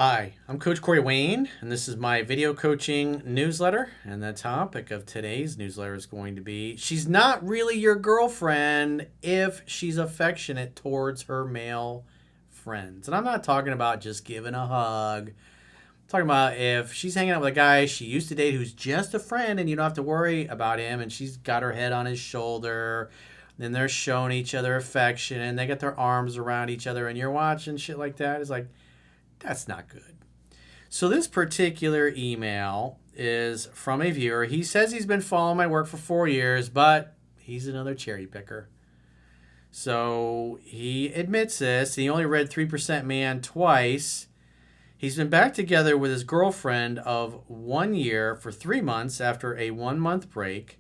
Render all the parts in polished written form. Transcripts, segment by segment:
Hi, I'm Coach Corey Wayne, and this is my video coaching newsletter. And the topic of today's newsletter is going to be she's not really your girlfriend if she's affectionate towards her male friends. And I'm not talking about just giving a hug. I'm talking about if she's hanging out with a guy she used to date who's just a friend and you don't have to worry about him, and she's got her head on his shoulder. Then they're showing each other affection and they got their arms around each other, and you're watching shit like that. It's like, that's not good. So this particular email is from a viewer. He says he's been following my work for 4 years, but he's another cherry picker. So he admits this. He only read 3% Man twice. He's been back together with his girlfriend of 1 year for 3 months after a 1 month break.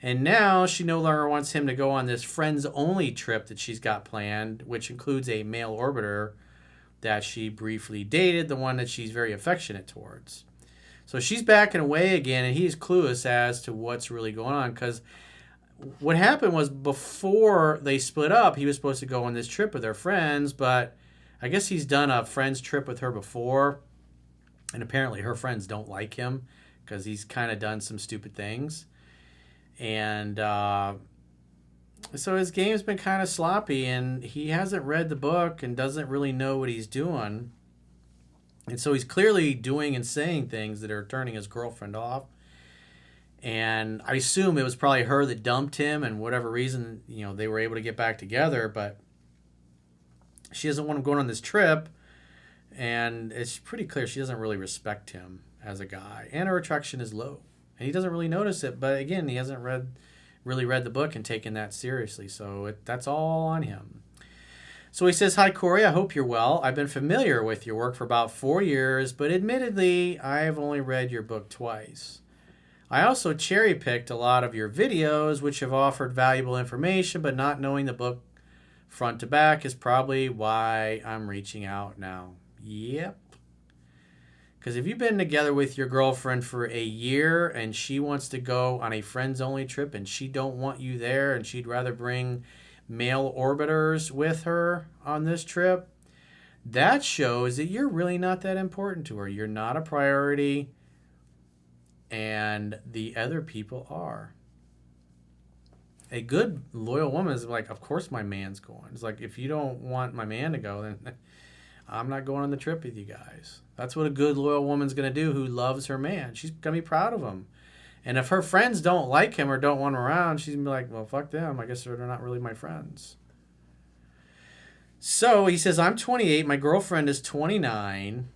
And now she no longer wants him to go on this friends-only trip that she's got planned, which includes a male orbiter that she briefly dated, the one that she's very affectionate towards. So she's backing away again, and he's clueless as to what's really going on, because what happened was before they split up, he was supposed to go on this trip with their friends, but I guess he's done a friends trip with her before, and apparently her friends don't like him because he's kind of done some stupid things. And so his game's been kind of sloppy, and he hasn't read the book and doesn't really know what he's doing. And so he's clearly doing and saying things that are turning his girlfriend off. And I assume it was probably her that dumped him, and whatever reason, they were able to get back together, but she doesn't want him going on this trip. And it's pretty clear she doesn't really respect him as a guy, and her attraction is low. And he doesn't really notice it, but again, he hasn't really read the book and taken that seriously, so that's all on him. So he says, "Hi Corey, I hope you're well. I've been familiar with your work for about 4 years, but admittedly, I've only read your book twice. I also cherry-picked a lot of your videos, which have offered valuable information, but not knowing the book front to back is probably why I'm reaching out now." Yep. Because if you've been together with your girlfriend for a year and she wants to go on a friends-only trip and she don't want you there and she'd rather bring male orbiters with her on this trip, that shows that you're really not that important to her. You're not a priority, and the other people are. A good, loyal woman is like, of course my man's going. It's like, if you don't want my man to go, then I'm not going on the trip with you guys. That's what a good, loyal woman's going to do who loves her man. She's going to be proud of him. And if her friends don't like him or don't want him around, she's going to be like, well, fuck them. I guess they're not really my friends. So he says, I'm 28. My girlfriend is 29.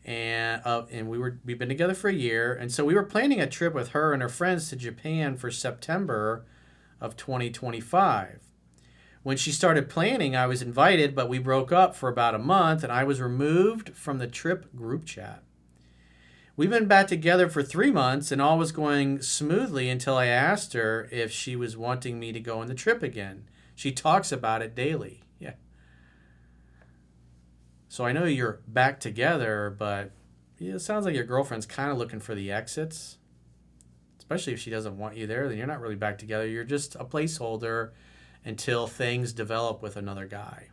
And we've been together for a year. And so we were planning a trip with her and her friends to Japan for September of 2025. When she started planning, I was invited, but we broke up for about a month, and I was removed from the trip group chat. We've been back together for 3 months, and all was going smoothly until I asked her if she was wanting me to go on the trip again. She talks about it daily. Yeah. So I know you're back together, but it sounds like your girlfriend's kind of looking for the exits. Especially if she doesn't want you there, then you're not really back together. You're just a placeholder until things develop with another guy.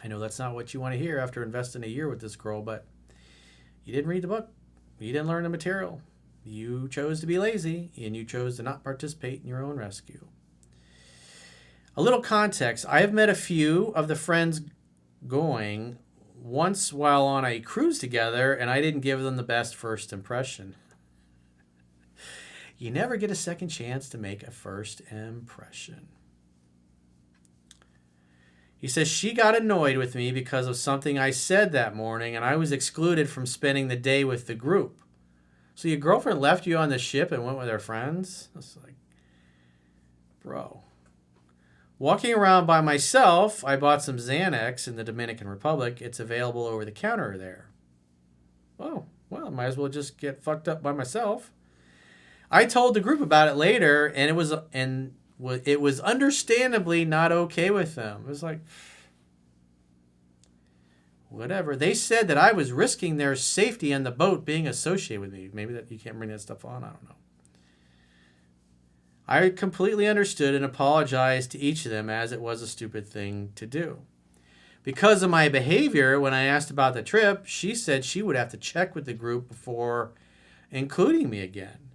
I know that's not what you want to hear after investing a year with this girl, but you didn't read the book. You didn't learn the material. You chose to be lazy, and you chose to not participate in your own rescue. A little context. I have met a few of the friends going once while on a cruise together, and I didn't give them the best first impression. You never get a second chance to make a first impression. He says, she got annoyed with me because of something I said that morning, and I was excluded from spending the day with the group. So your girlfriend left you on the ship and went with her friends? It's like, bro. Walking around by myself, I bought some Xanax in the Dominican Republic. It's available over the counter there. Oh, well, I might as well just get fucked up by myself. I told the group about it later, and it was understandably not okay with them. It was like, whatever. They said that I was risking their safety on the boat being associated with me. Maybe that you can't bring that stuff on. I don't know. I completely understood and apologized to each of them as it was a stupid thing to do. Because of my behavior, when I asked about the trip, she said she would have to check with the group before including me again.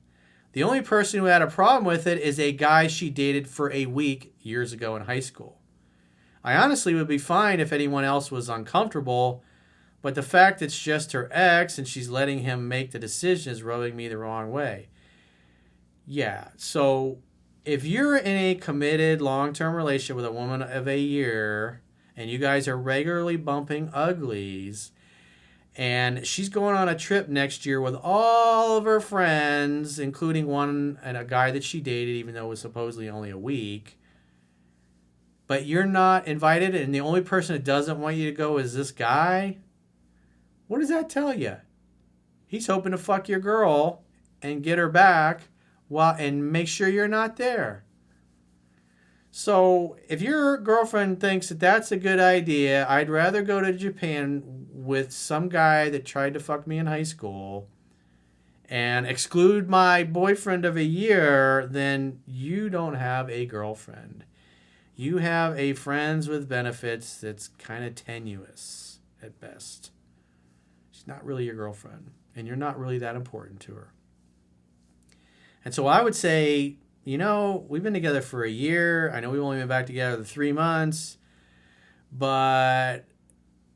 The only person who had a problem with it is a guy she dated for a week years ago in high school. I honestly would be fine if anyone else was uncomfortable, but the fact it's just her ex and she's letting him make the decision is rubbing me the wrong way. Yeah, so if you're in a committed long-term relationship with a woman of a year and you guys are regularly bumping uglies, and she's going on a trip next year with all of her friends, including one and a guy that she dated, even though it was supposedly only a week, but you're not invited and the only person that doesn't want you to go is this guy, what does that tell you? He's hoping to fuck your girl and get her back and make sure you're not there. So if your girlfriend thinks that that's a good idea, I'd rather go to Japan with some guy that tried to fuck me in high school and exclude my boyfriend of a year than you don't have a girlfriend. You have a friends with benefits that's kind of tenuous at best. She's not really your girlfriend, and you're not really that important to her. And so I would say, we've been together for a year. I know we've only been back together 3 months. But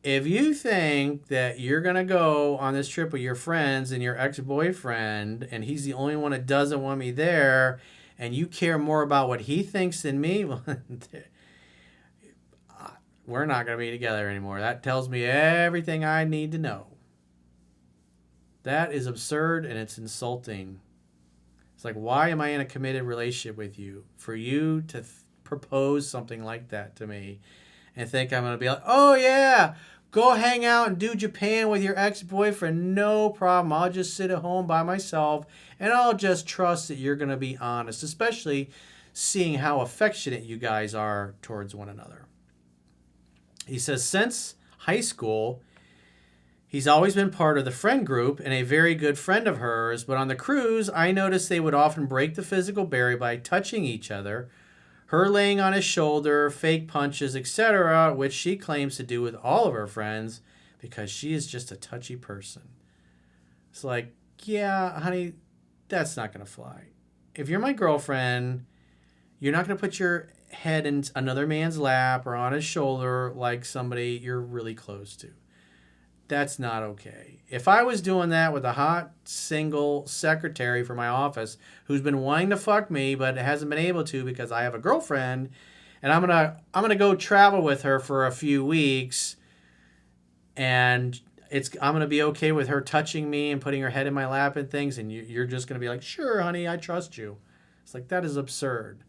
if you think that you're going to go on this trip with your friends and your ex-boyfriend, and he's the only one that doesn't want me there, and you care more about what he thinks than me, well, we're not going to be together anymore. That tells me everything I need to know. That is absurd and it's insulting. It's like, why am I in a committed relationship with you? For you to propose something like that to me and think I'm going to be like, oh yeah, go hang out and do Japan with your ex-boyfriend. No problem. I'll just sit at home by myself and I'll just trust that you're going to be honest, especially seeing how affectionate you guys are towards one another. He says, since high school, he's always been part of the friend group and a very good friend of hers, but on the cruise, I noticed they would often break the physical barrier by touching each other, her laying on his shoulder, fake punches, etc., which she claims to do with all of her friends because she is just a touchy person. It's like, yeah, honey, that's not going to fly. If you're my girlfriend, you're not going to put your head in another man's lap or on his shoulder like somebody you're really close to. That's not okay. If I was doing that with a hot single secretary for my office who's been wanting to fuck me but hasn't been able to because I have a girlfriend, and I'm gonna go travel with her for a few weeks, and I'm gonna be okay with her touching me and putting her head in my lap and things, and you're just gonna be like, sure, honey, I trust you. It's like, that is absurd.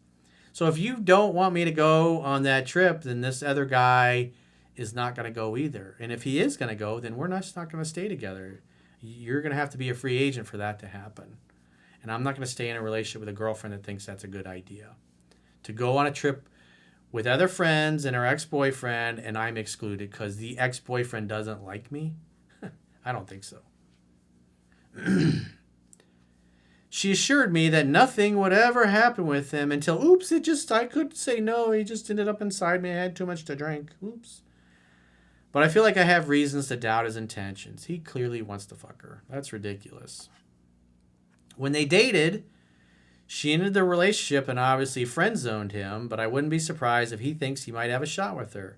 So if you don't want me to go on that trip, then this other guy is not going to go either. And if he is going to go, then we're not going to stay together. You're going to have to be a free agent for that to happen. And I'm not going to stay in a relationship with a girlfriend that thinks that's a good idea. To go on a trip with other friends and her ex-boyfriend, and I'm excluded because the ex-boyfriend doesn't like me? I don't think so. She assured me that nothing would ever happen with him until, oops, I could say no. He just ended up inside me. I had too much to drink. Oops. But I feel like I have reasons to doubt his intentions. He clearly wants to fuck her. That's ridiculous. When they dated, she ended the relationship and obviously friend-zoned him, but I wouldn't be surprised if he thinks he might have a shot with her.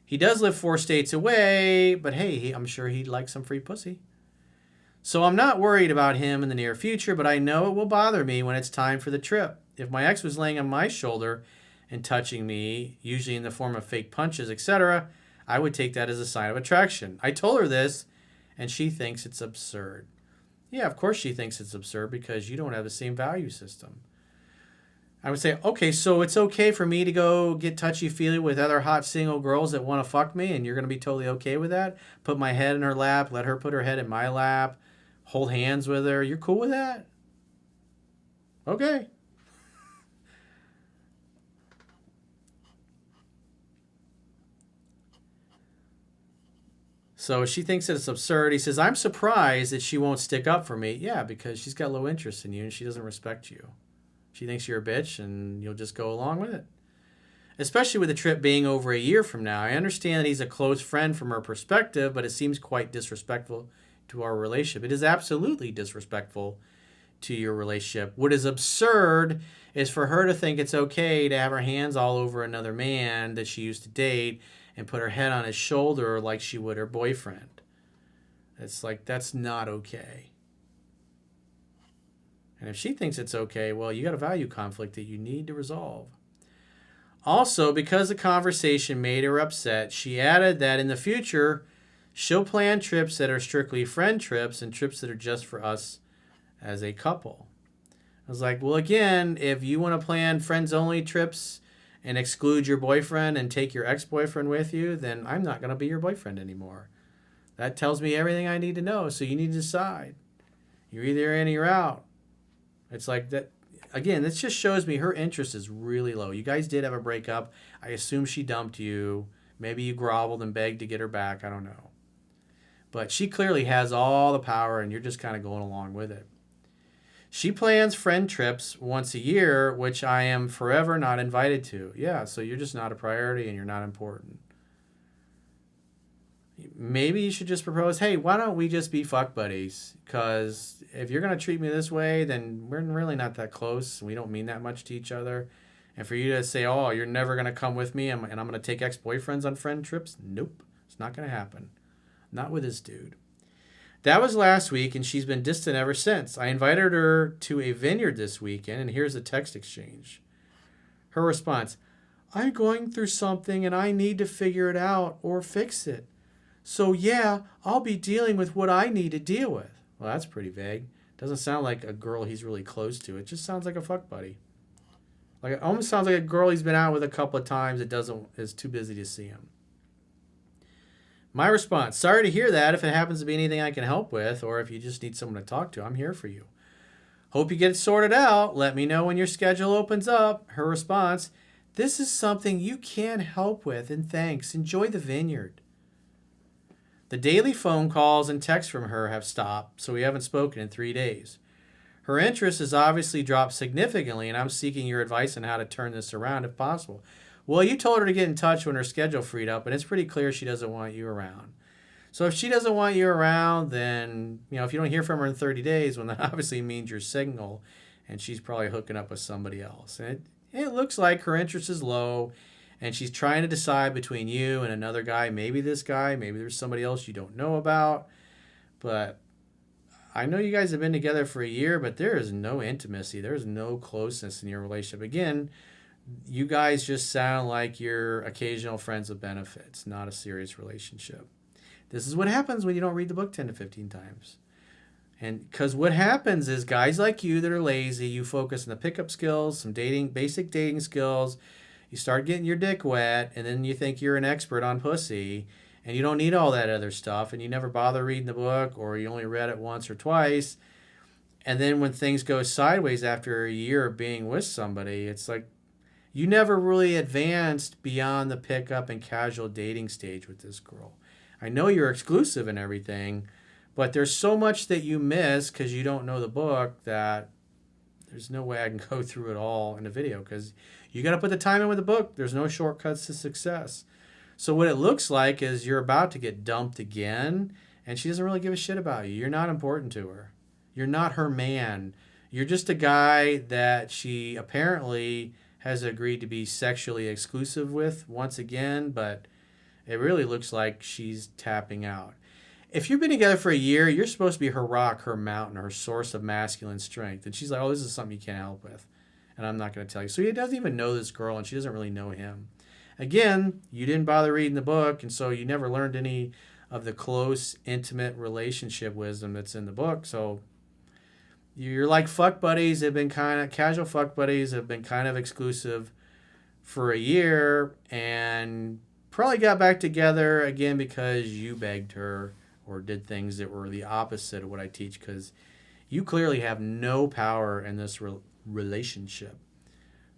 He does live 4 states away, but hey, I'm sure he'd like some free pussy. So I'm not worried about him in the near future, but I know it will bother me when it's time for the trip. If my ex was laying on my shoulder and touching me, usually in the form of fake punches, etc., I would take that as a sign of attraction. I told her this, and she thinks it's absurd. Yeah, of course she thinks it's absurd because you don't have the same value system. I would say, okay, so it's okay for me to go get touchy-feely with other hot single girls that want to fuck me, and you're going to be totally okay with that? Put my head in her lap, let her put her head in my lap, hold hands with her. You're cool with that? Okay. So she thinks that it's absurd. He says, I'm surprised that she won't stick up for me. Yeah, because she's got low interest in you and she doesn't respect you. She thinks you're a bitch and you'll just go along with it. especially with the trip being over a year from now. I understand that he's a close friend from her perspective, but it seems quite disrespectful to our relationship. It is absolutely disrespectful to your relationship. What is absurd is for her to think it's okay to have her hands all over another man that she used to date and put her head on his shoulder like she would her boyfriend. It's like, that's not okay. And if she thinks it's okay, well, you got a value conflict that you need to resolve. Also, because the conversation made her upset, she added that in the future, she'll plan trips that are strictly friend trips and trips that are just for us as a couple. I was like, well, again, if you want to plan friends-only trips and exclude your boyfriend and take your ex-boyfriend with you, then I'm not going to be your boyfriend anymore. That tells me everything I need to know, so you need to decide. You're either in or you're out. It's like that. Again, this just shows me her interest is really low. You guys did have a breakup. I assume she dumped you. Maybe you groveled and begged to get her back. I don't know. But she clearly has all the power, and you're just kind of going along with it. She plans friend trips once a year, which I am forever not invited to. Yeah, so you're just not a priority and you're not important. Maybe you should just propose, hey, why don't we just be fuck buddies? Because if you're going to treat me this way, then we're really not that close. We don't mean that much to each other. And for you to say, oh, you're never going to come with me and I'm going to take ex-boyfriends on friend trips? Nope, it's not going to happen. Not with this dude. That was last week, and she's been distant ever since. I invited her to a vineyard this weekend, and here's a text exchange. Her response, I'm going through something, and I need to figure it out or fix it. So, yeah, I'll be dealing with what I need to deal with. Well, that's pretty vague. Doesn't sound like a girl he's really close to. It just sounds like a fuck buddy. Like, it almost sounds like a girl he's been out with a couple of times that is too busy to see him. My response, sorry to hear that. If it happens to be anything I can help with, or if you just need someone to talk to, I'm here for you. Hope you get it sorted out. Let me know when your schedule opens up. Her response, this is something you can help with, and thanks. Enjoy the vineyard. The daily phone calls and texts from her have stopped, so we haven't spoken in 3 days. Her interest has obviously dropped significantly, and I'm seeking your advice on how to turn this around if possible. Well, you told her to get in touch when her schedule freed up, and it's pretty clear she doesn't want you around. So if she doesn't want you around, then, if you don't hear from her in 30 days, well, that obviously means you're single, and she's probably hooking up with somebody else. And it looks like her interest is low, and she's trying to decide between you and another guy. Maybe this guy, maybe there's somebody else you don't know about. But I know you guys have been together for a year, but there is no intimacy. There's no closeness in your relationship. Again, you guys just sound like you're occasional friends with benefits, not a serious relationship. This is what happens when you don't read the book 10 to 15 times. And because what happens is guys like you that are lazy, you focus on the pickup skills, some basic dating skills. You start getting your dick wet, and then you think you're an expert on pussy, and you don't need all that other stuff, and you never bother reading the book, or you only read it once or twice. And then when things go sideways after a year of being with somebody, it's like, you never really advanced beyond the pickup and casual dating stage with this girl. I know you're exclusive and everything, but there's so much that you miss because you don't know the book that there's no way I can go through it all in a video because you got to put the time in with the book. There's no shortcuts to success. So what it looks like is you're about to get dumped again, and she doesn't really give a shit about you. You're not important to her. You're not her man. You're just a guy that she apparently has agreed to be sexually exclusive with once again, but it really looks like she's tapping out. If you've been together for a year, you're supposed to be her rock, her mountain, her source of masculine strength. And she's like, oh, this is something you can't help with. And I'm not going to tell you. So he doesn't even know this girl, and she doesn't really know him. Again, you didn't bother reading the book, and so you never learned any of the close, intimate relationship wisdom that's in the book. So you're like fuck buddies have been casual fuck buddies have been kind of exclusive for a year and probably got back together again because you begged her or did things that were the opposite of what I teach because you clearly have no power in this relationship.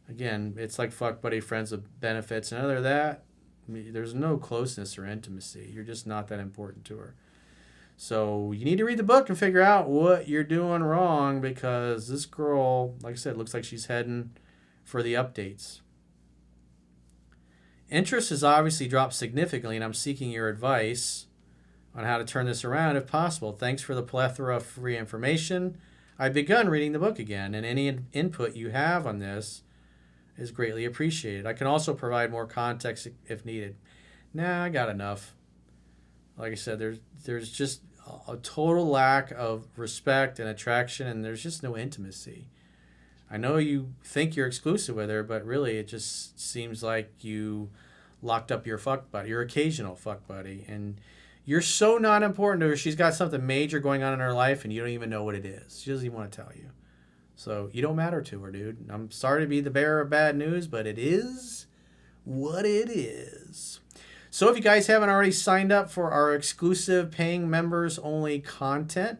Again, it's like fuck buddy friends with benefits, and other than that, there's no closeness or intimacy. You're just not that important to her. So you need to read the book and figure out what you're doing wrong because this girl, like I said, looks like she's heading for the updates. Interest has obviously dropped significantly, and I'm seeking your advice on how to turn this around if possible. Thanks for the plethora of free information. I've begun reading the book again, and any input you have on this is greatly appreciated. I can also provide more context if needed. Nah, I got enough. Like I said, there's just a total lack of respect and attraction, and there's just no intimacy. I know you think you're exclusive with her, but really it just seems like you locked up your fuck buddy, your occasional fuck buddy, and you're so not important to her. She's got something major going on in her life, and you don't even know what it is. She doesn't even want to tell you. So you don't matter to her, dude. I'm sorry to be the bearer of bad news, but it is what it is. So if you guys haven't already signed up for our exclusive paying members only content,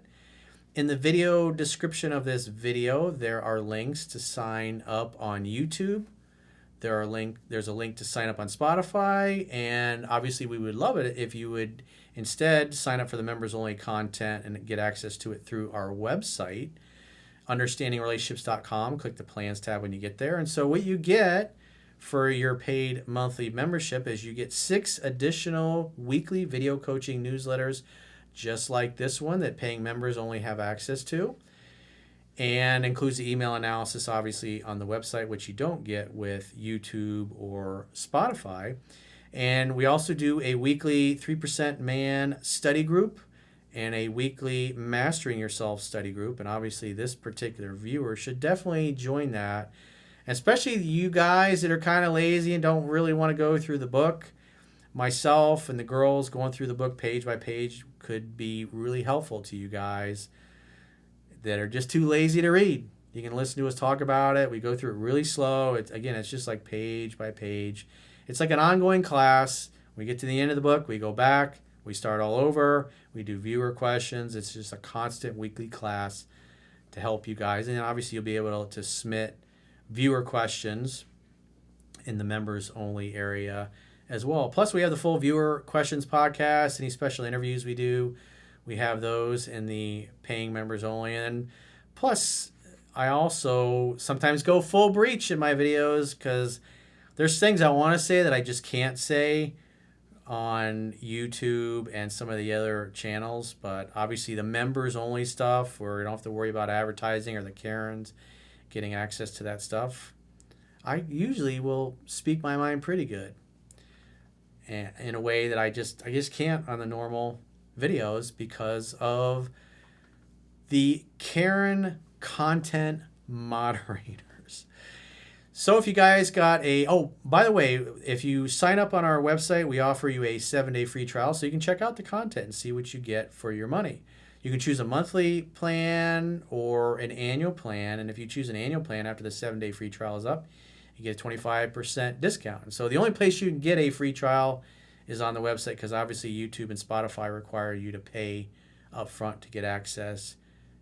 in the video description of this video, there are links to sign up on YouTube. There's a link to sign up on Spotify, and obviously we would love it if you would instead sign up for the members only content and get access to it through our website, understandingrelationships.com. Click the plans tab when you get there. And so what you get for your paid monthly membership is you get 6 additional weekly video coaching newsletters just like this one that paying members only have access to, and includes the email analysis obviously on the website, which you don't get with YouTube or Spotify. And we also do a weekly 3% Man study group and a weekly Mastering Yourself study group. And obviously this particular viewer should definitely join that, especially you guys that are kind of lazy and don't really want to go through the book. Myself and the girls going through the book page by page could be really helpful to you guys that are just too lazy to read. You can listen to us talk about it. We go through it really slow. It's just like page by page. It's like an ongoing class. We get to the end of the book, we go back, we start all over, we do viewer questions. It's just a constant weekly class to help you guys. And obviously you'll be able to submit viewer questions in the members only area as well. Plus, we have the full viewer questions podcast, any special interviews we do. We have those in the paying members only. And plus, I also sometimes go full breach in my videos because there's things I want to say that I just can't say on YouTube and some of the other channels. But obviously, the members only stuff where you don't have to worry about advertising or the Karens getting access to that stuff, I usually will speak my mind pretty good, and in a way that I just can't on the normal videos because of the Karen content moderators. So if you guys got by the way, if you sign up on our website, we offer you a 7-day free trial so you can check out the content and see what you get for your money. You can choose a monthly plan or an annual plan, and if you choose an annual plan after the 7-day free trial is up, you get a 25% discount. And so the only place you can get a free trial is on the website because obviously YouTube and Spotify require you to pay up front to get access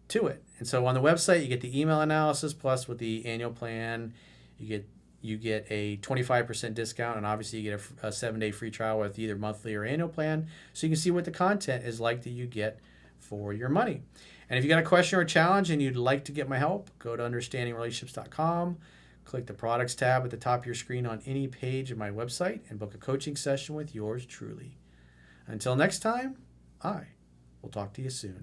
to it. And so on the website, you get the email analysis, plus with the annual plan, you get a 25% discount, and obviously you get a 7-day free trial with either monthly or annual plan, so you can see what the content is like that you get for your money. And if you got a question or a challenge and you'd like to get my help, go to understandingrelationships.com. Click the products tab at the top of your screen on any page of my website and book a coaching session with yours truly. Until next time, I will talk to you soon.